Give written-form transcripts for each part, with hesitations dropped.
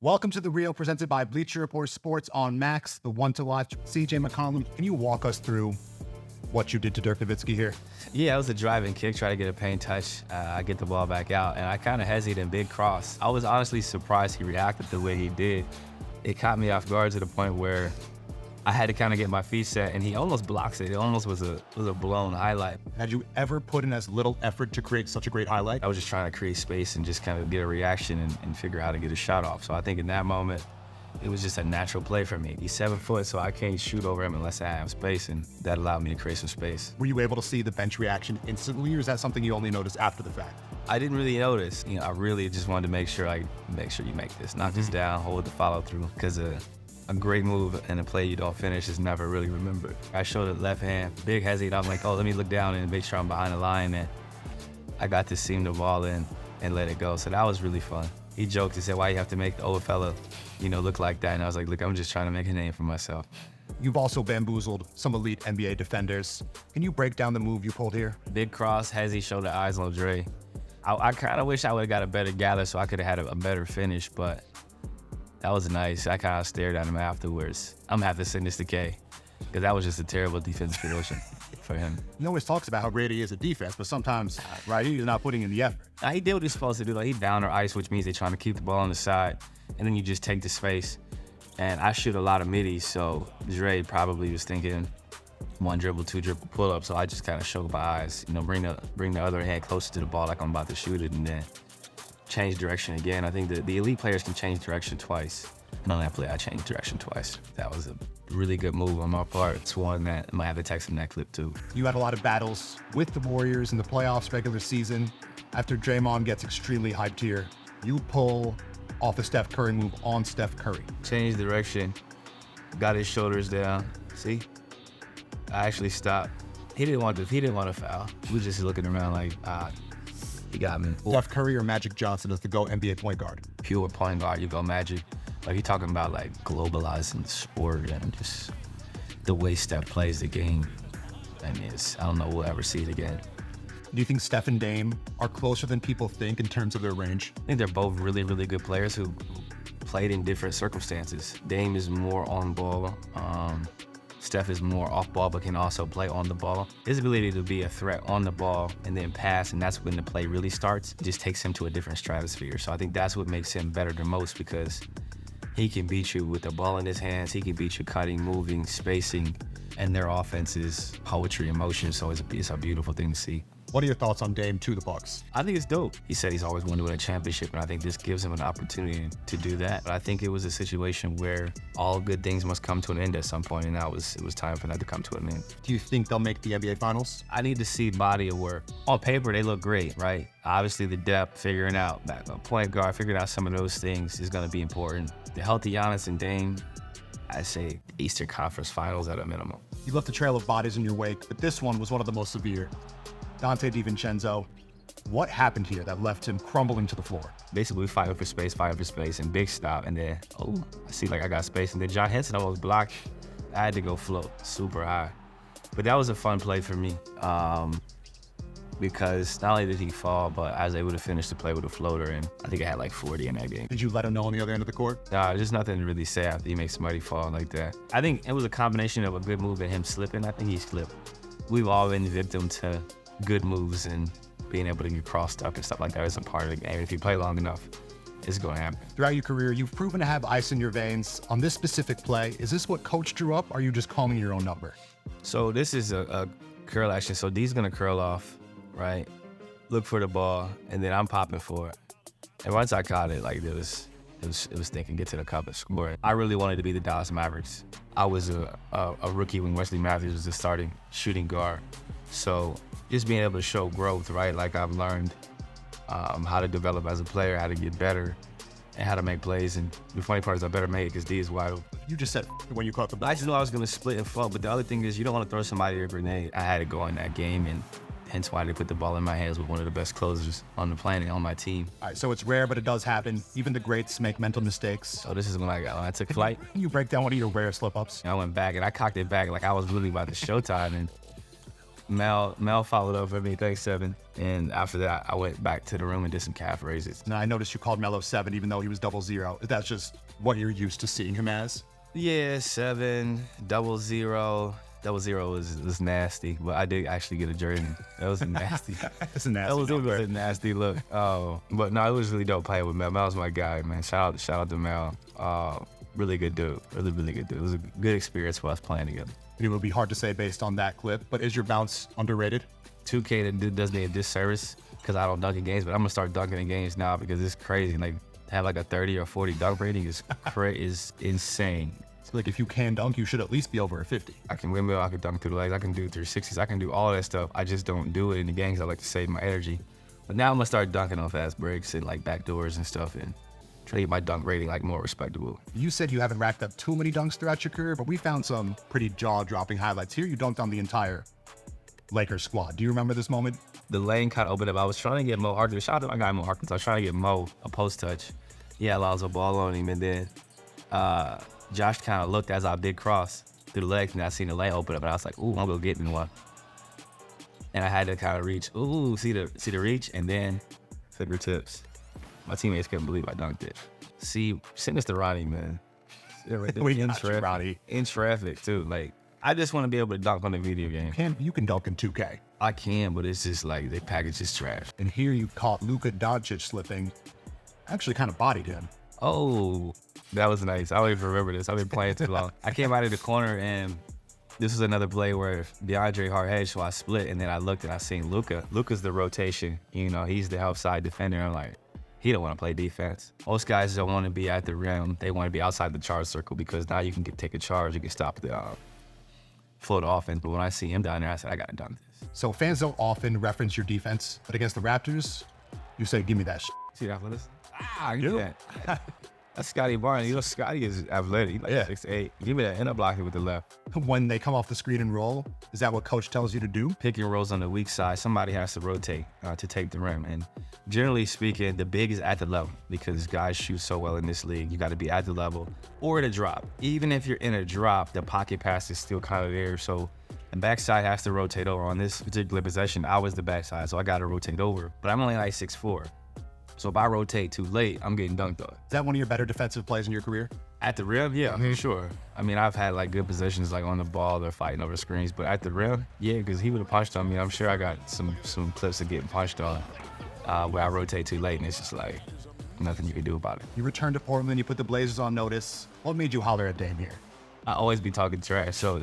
Welcome to The Real, presented by Bleacher Report Sports on Max, the one to watch. CJ Mccollum, can you walk us through what you did to Dirk Nowitzki here? Yeah, it was a driving kick, try to get a paint touch. I get the ball back out, and I kind of hesitated in big cross. I was honestly surprised he reacted the way he did. It caught me off guard to the point where I had to kind of get my feet set, and he almost blocks it. It almost was a blown highlight. Had you ever put in as little effort to create such a great highlight? I was just trying to create space and just kind of get a reaction and figure out how to get a shot off. So I think in that moment, it was just a natural play for me. He's 7 foot, so I can't shoot over him unless I have space, and that allowed me to create some space. Were you able to see the bench reaction instantly, or is that something you only noticed after the fact? I didn't really notice. I really just wanted to make sure you make this. Knock this down, hold the follow through, because a great move and a play you don't finish is never really remembered. I showed it left hand, big hesitate. I'm like, oh, let me look down and make sure I'm behind the line. And I got to seam the ball in and let it go. So that was really fun. He joked, he said, why you have to make the old fella, look like that? And I was like, look, I'm just trying to make a name for myself. You've also bamboozled some elite NBA defenders. Can you break down the move you pulled here? Big cross, hezzy, showed the eyes on Dre. I kind of wish I would have got a better gather so I could have had a better finish, but that was nice. I kind of stared at him afterwards. I'm gonna have to send this to K, because that was just a terrible defensive production for him. He always talks about how great he is at defense, but sometimes, right, he's not putting in the effort. He did what he's supposed to do. Like, he down or ice, which means they're trying to keep the ball on the side, and then you just take the space. And I shoot a lot of middies, so Dre probably was thinking 1 dribble, 2 dribble pull up. So I just kind of showed my eyes, bring the other hand closer to the ball like I'm about to shoot it, and then change direction again. I think the elite players can change direction twice. And on that play, I changed direction twice. That was a really good move on my part. It's one that I might have to text him that clip too. You had a lot of battles with the Warriors in the playoffs regular season. After Draymond gets extremely hyped here, you pull off a Steph Curry move on Steph Curry. Changed direction, got his shoulders down. See, I actually stopped. He didn't want to foul. We were just looking around like, he got me. Steph Curry or Magic Johnson as the GOAT NBA point guard? Pure point guard, you go Magic. Like, you're talking about like globalizing the sport and just the way Steph plays the game. I don't know we'll ever see it again. Do you think Steph and Dame are closer than people think in terms of their range? I think they're both really, really good players who played in different circumstances. Dame is more on ball. Steph is more off ball, but can also play on the ball. His ability to be a threat on the ball and then pass, and that's when the play really starts, it just takes him to a different stratosphere. So I think that's what makes him better than most, because he can beat you with the ball in his hands. He can beat you cutting, moving, spacing, and their offense is poetry in motion. So it's a beautiful thing to see. What are your thoughts on Dame to the Bucks? I think it's dope. He said he's always wanted to win a championship, and I think this gives him an opportunity to do that. But I think it was a situation where all good things must come to an end at some point, and it was time for that to come to an end. Do you think they'll make the NBA Finals? I need to see body of work. On paper, they look great, right? Obviously, the depth, figuring out back a point guard, figuring out some of those things is going to be important. The healthy Giannis and Dame, I say Eastern Conference Finals at a minimum. You left a trail of bodies in your wake, but this one was one of the most severe. Dante DiVincenzo, what happened here that left him crumbling to the floor? Basically, we fighting for space, and big stop, and then, I see like I got space, and then John Henson almost blocked. I had to go float super high. But that was a fun play for me, because not only did he fall, but I was able to finish the play with a floater, and I think I had like 40 in that game. Did you let him know on the other end of the court? Nah, there's nothing to really say after you make somebody fall like that. I think it was a combination of a good move and him slipping. I think he slipped. We've all been victim to good moves, and being able to get crossed up and stuff like that is a part of the game. If you play long enough, it's going to happen. Throughout your career, you've proven to have ice in your veins. On this specific play, is this what coach drew up, or are you just calling your own number? So this is a curl action. So D's going to curl off, right? Look for the ball, and then I'm popping for it. And once I caught it, like it was thinking, get to the cup and score. I really wanted to be the Dallas Mavericks. I was a rookie when Wesley Matthews was the starting shooting guard. So just being able to show growth, right? Like, I've learned how to develop as a player, how to get better, and how to make plays. And the funny part is I better make it because D is wide open. You just said when you caught the ball. I just knew I was going to split and fall, but the other thing is you don't want to throw somebody a grenade. I had to go in that game, and hence why they put the ball in my hands with one of the best closers on the planet, on my team. All right, so it's rare, but it does happen. Even the greats make mental mistakes. So this is when I took flight. Can you break down one of your rare slip-ups? I went back, and I cocked it back like I was really about to Showtime, and Mel followed up for me, thanks 7. And after that, I went back to the room and did some calf raises. Now, I noticed you called Melo 7, even though he was 00. That's just what you're used to seeing him as. Yeah, 7, 00. 00 was nasty, but I did actually get a jersey. That was nasty. That's a nasty That was number. a nasty look. Oh, but no, it was really dope playing with Mel. Mel was my guy, man. Shout out to Mel. Really good dude. Really good dude. It was a good experience for us playing together. It would be hard to say based on that clip, but is your bounce underrated? 2K that does me a disservice because I don't dunk in games, but I'm gonna start dunking in games now because it's crazy. Like to have like a 30 or 40 dunk rating is insane. Like if you can dunk, you should at least be over a 50. I can windmill, I can dunk through the legs, I can do 360s, I can do all that stuff. I just don't do it in the games. I like to save my energy. But now I'm gonna start dunking on fast breaks and like backdoors and stuff and try to get my dunk rating like more respectable. You said you haven't racked up too many dunks throughout your career, but we found some pretty jaw-dropping highlights here. You dunked on the entire Lakers squad. Do you remember this moment? The lane kind of opened up. I was trying to get Mo Harkins. Shout out to my guy Mo Harkins. I was trying to get Mo a post touch. Yeah, Alonzo ball on him, and then Josh kind of looked as I did cross through the legs, and I seen the lane open up, and I was like, "Ooh, I'm gonna go get me one." And I had to kind of reach. Ooh, see the reach, and then fingertips. My teammates couldn't believe I dunked it. See, send this to Ronnie, man. We got you, Ronnie. In traffic too. Like, I just want to be able to dunk on a video game. You can dunk in 2K. I can, but it's just like they package this trash. And here you caught Luka Doncic slipping. Actually kind of bodied him. Oh, that was nice. I don't even remember this. I've been playing too long. I came out of the corner and this was another play where DeAndre hard hedged, so I split and then I looked and I seen Luka. Luka's the rotation. You know, he's the outside defender. I'm like, he don't want to play defense. Most guys don't want to be at the rim. They want to be outside the charge circle because now you can take a charge. You can stop the flow of offense. But when I see him down there, I said, I got to dunk this. So fans don't often reference your defense, but against the Raptors, you say, give me that shit. See that for this? Give me that. That's Scotty Barnes. You know, Scotty is athletic. He's like 6'8". Give me that and I block it with the left. When they come off the screen and roll, is that what coach tells you to do? Pick and rolls on the weak side. Somebody has to rotate to take the rim. And generally speaking, the big is at the level because guys shoot so well in this league. You got to be at the level or at a drop. Even if you're in a drop, the pocket pass is still kind of there. So the backside has to rotate over. On this particular possession, I was the backside, so I got to rotate over. But I'm only like 6'4". So if I rotate too late, I'm getting dunked on. Is that one of your better defensive plays in your career? At the rim, yeah, sure. I mean, I've had like good positions like on the ball or fighting over screens, but at the rim, yeah, because he would have punched on me. I'm sure I got some clips of getting punched on where I rotate too late, and it's just like nothing you can do about it. You returned to Portland, you put the Blazers on notice. What made you holler at Dame here? I always be talking trash, so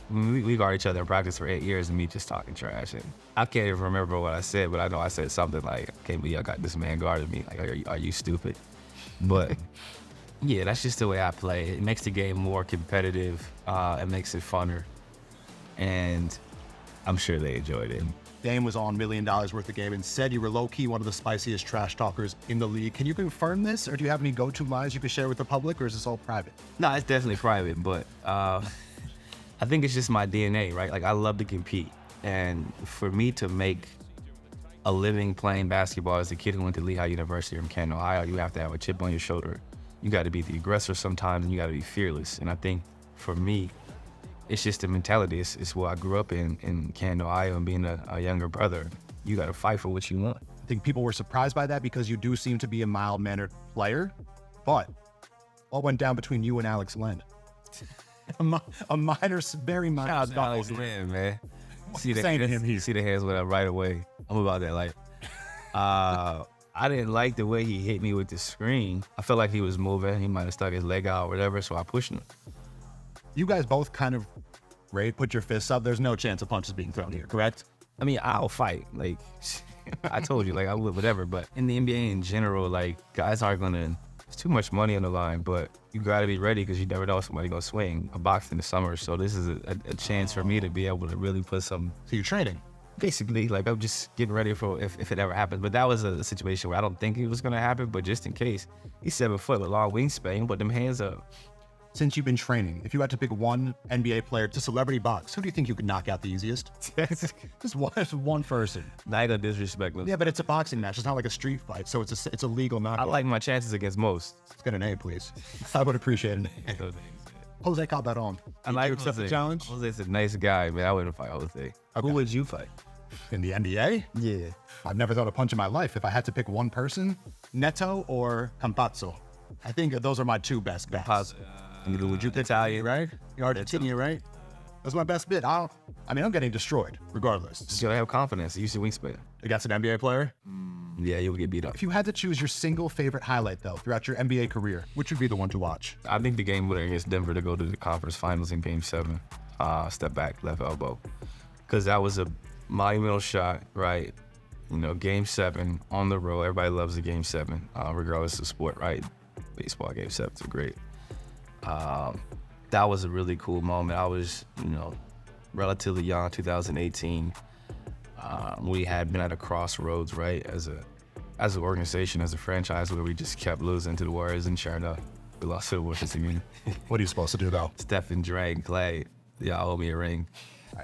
we guard each other in practice for 8 years and me just talking trash. And I can't even remember what I said, but I know I said something like, I can't believe I got this man guarding me. Like, are you stupid? But yeah, that's just the way I play. It makes the game more competitive. It makes it funner. And I'm sure they enjoyed it. Dame was on $1 million worth of game and said you were low-key one of the spiciest trash talkers in the league. Can you confirm this, or do you have any go-to lines you can share with the public, or is this all private? No, it's definitely private, but I think it's just my DNA, right? Like, I love to compete. And for me to make a living playing basketball as a kid who went to Lehigh University in Canton, Ohio, you have to have a chip on your shoulder. You got to be the aggressor sometimes, and you got to be fearless. And I think for me, it's just the mentality. It's what I grew up in Canton, Ohio, and being a younger brother. You got to fight for what you want. I think people were surprised by that because you do seem to be a mild-mannered player, but what went down between you and Alex Len? A minor, very minor Shout out to scuffle. Alex Len, man. See the hands went up right away. I'm about that life. I didn't like the way he hit me with the screen. I felt like he was moving. He might have stuck his leg out or whatever, so I pushed him. You guys both kind of put your fists up. There's no chance of punches being thrown here, correct? I mean, I'll fight. Like, I told you, like, I would, whatever. But in the NBA in general, like, guys aren't gonna. It's too much money on the line, but you gotta be ready because you never know if somebody gonna swing a box in the summer. So this is a chance for me to be able to really put some. So you're training? Basically, like, I'm just getting ready for if it ever happens. But that was a situation where I don't think it was gonna happen, but just in case, he's 7 foot with long wingspan, put them hands up. Since you've been training, if you had to pick one NBA player to celebrity box, who do you think you could knock out the easiest? Just one person. Not gonna disrespect them. Yeah, but it's a boxing match. It's not like a street fight, so it's a legal knockout. I like my chances against most. Let's get an A, please. I would appreciate it. Jose Calderon. I like accept the challenge? Jose's a nice guy, man. I wouldn't fight Jose. Okay. Who would you fight? In the NBA? Yeah. I've never thrown a punch in my life. If I had to pick one person, Neto or Campazzo. I think those are my two best bets. Would you pick Italian? Right? You're Argentina, right? That's my best bit. I'm getting destroyed, regardless. Just gotta have confidence. Use your wingspan. Against an NBA player? Yeah, you'll get beat up. If you had to choose your single favorite highlight, though, throughout your NBA career, which would be the one to watch? I think the game winner against Denver to go to the conference finals in Game 7. Step back, left elbow. Because that was a monumental shot, right? You know, Game 7 on the road. Everybody loves a Game 7, regardless of sport, right? Baseball Game 7s are great. That was a really cool moment. I was, relatively young, 2018. We had been at a crossroads, right? As an organization, as a franchise, where we just kept losing to the Warriors, and sure enough, we lost to the Warriors again. What are you supposed to do, though? Stephen, Dre, and Clay, y'all owe me a ring.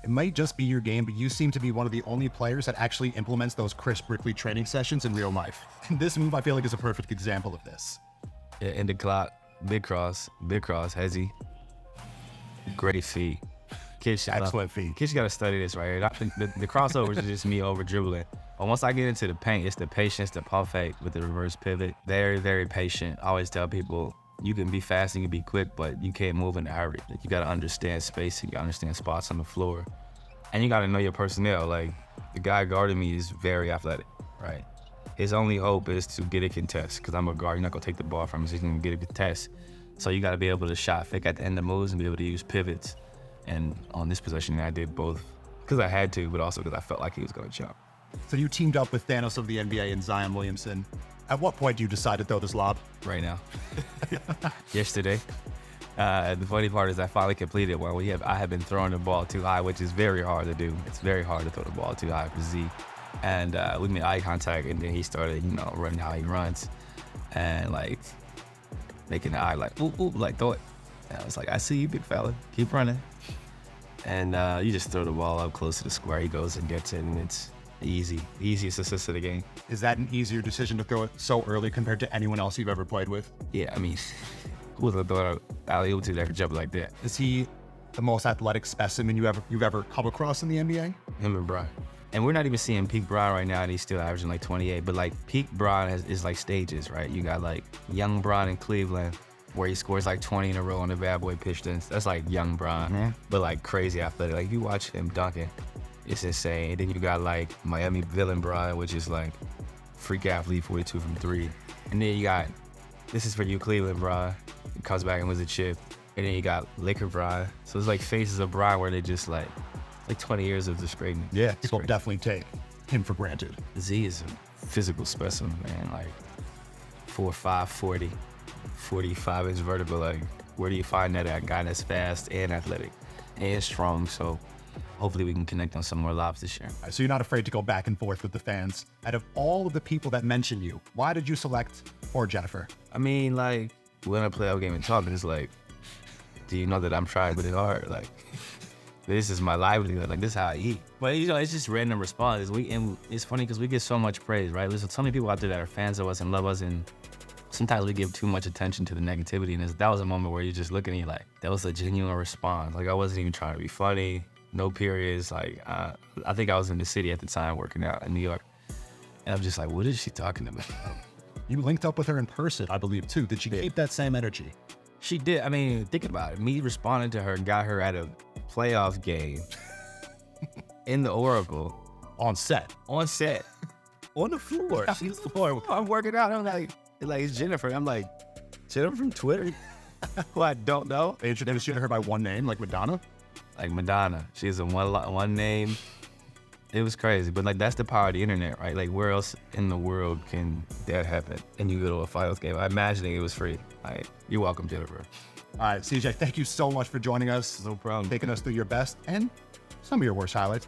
It might just be your game, but you seem to be one of the only players that actually implements those Chris Brickley training sessions in real life. This move, I feel like, is a perfect example of this. Yeah, in the clock, big cross, Hezzy. Great feet. Excellent feet. Kids got to study this right here. I think the crossovers is just me over dribbling. But once I get into the paint, it's the patience, the pump fake with the reverse pivot. Very, very patient. I always tell people, you can be fast and you can be quick, but you can't move in a hurry. Like, you got to understand spacing, you got to understand spots on the floor. And you got to know your personnel. Like, the guy guarding me is very athletic, right? His only hope is to get a contest, because I'm a guard. You're not going to take the ball from him, so he's going to get a contest. So you got to be able to shot fake at the end of moves and be able to use pivots. And on this possession, I did both because I had to, but also because I felt like he was going to jump. So you teamed up with Thanos of the NBA and Zion Williamson. At what point do you decide to throw this lob? Right now. Yesterday. The funny part is I finally completed one. I have been throwing the ball too high, which is very hard to do. It's very hard to throw the ball too high for Z. And we made eye contact, and then he started, running how he runs. And, making the eye ooh, throw it. And I was like, I see you, big fella. Keep running. And you just throw the ball up close to the square. He goes and gets it, and it's easiest assist of the game. Is that an easier decision to throw it so early compared to anyone else you've ever played with? Yeah, who would have thought alley-oop to that could jump like that? Is he the most athletic specimen you've ever come across in the NBA? Him and Brian. And we're not even seeing peak Brian right now, and he's still averaging 28. But peak Brian is stages, right? You got young Brian in Cleveland, where he scores 20 in a row on the Bad Boy Pistons. That's young Brian, but crazy athletic. You watch him dunking, it's insane. And then you got Miami Villain Brian, which is freak athlete, 42 from 3. And then you got, this is for you, Cleveland Brian. He comes back and wins a chip. And then you got Laker Brian. So it's faces of Brian where they just 20 years of this greatness. Yeah, people definitely take him for granted. Z is a physical specimen, man. 4'5", 40, 45-inch vertical. Where do you find that a guy that's fast and athletic and strong? So hopefully we can connect on some more lobs this year. Right, so you're not afraid to go back and forth with the fans. Out of all of the people that mention you, why did you select poor Jennifer? When I play our game and talk, it's do you know that I'm trying really hard? This is my livelihood. This is how I eat. But it's just random responses. And it's funny because we get so much praise, right? There's so many people out there that are fans of us and love us, and sometimes we give too much attention to the negativity. And that was a moment where you're just looking at me that was a genuine response. I wasn't even trying to be funny. No periods. I think I was in the city at the time working out in New York, and I'm just what is she talking about? You linked up with her in person, I believe, too. Did she keep that same energy? She did. Think about it. Me responding to her got her at a playoff game in the Oracle. On set. On the floor. She's the floor. I'm working out. I'm it's Jennifer. I'm Jennifer from Twitter? Who I don't know. They introduced her by one name, like Madonna? Like Madonna. She's a one name. It was crazy. But that's the power of the internet, right? Where else in the world can that happen? And you go to a finals game. I'm imagining it was free. You're welcome, Jennifer. All right, CJ, thank you so much for joining us. No problem. Taking us through your best and some of your worst highlights.